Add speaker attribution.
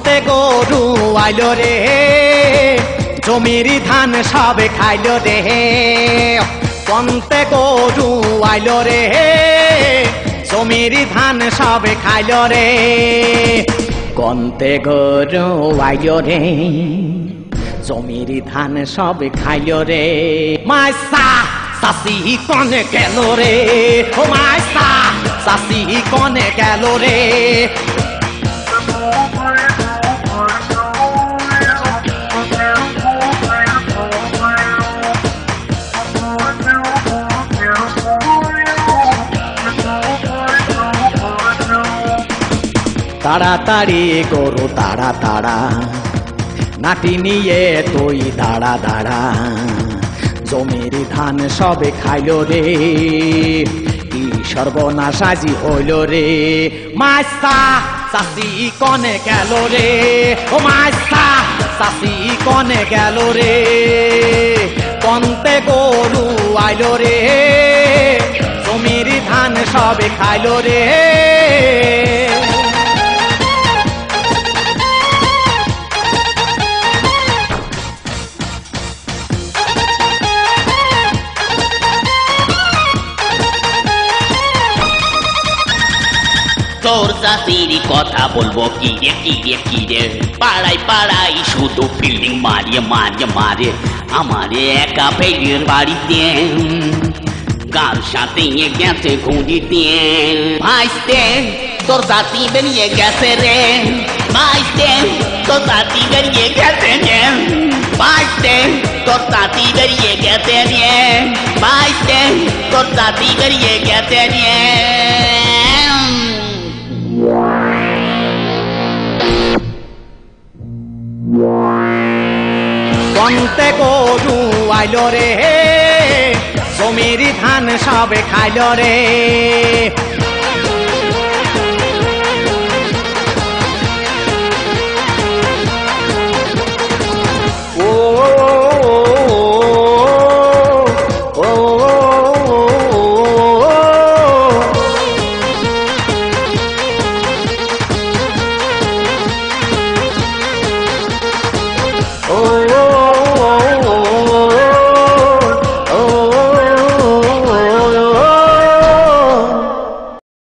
Speaker 1: কন্তে গরু আইলো রে জমির ধান সবে খাইলো রে কন্তে গরু আইলো রে জমির ধান সবে খাইলো রে কন্তে গরু আইলো রে জমির ধান সবে খাইলো রে মাইসা সাসি কনে গেল রে ও মাইসা সাসি কনে গেল রে তাড়াতাড়ি গরু তাড়া তাড়া নাটি নিয়ে তুই দাঁড়া দাঁড়া জমির ধান সবে খাইলো রে কি সর্বনাশ আজি হইল রে মাইসা চাষি কনে গেল রে ও মাইসা চাষি কনে গেল রে কন্তে গরু আইলো রে জমির ধান সবে খাইলো রে
Speaker 2: তোর জাতির কথা বলবো কি রে কি রে কি রে পাড়ায় পাড়ায় শুধু ফিল্ডিং মারিয়ে মারিয়ে মারে আমারে একা ফেলির বাড়িতে কার সাথে গেছে ঘুরিতে ভাইস্তে তোর জাতি বেরিয়ে গেছে রে ভাইস্তে তোর জাতি বেরিয়ে গেছে রে ভাইস্তে তোর জাতি বেরিয়ে গেছে রে ভাইস্তে তোর জাতি বেরিয়ে গেছে রে
Speaker 1: কন্তে গরু আইলো রে জমির ধান সবে খাইলো রে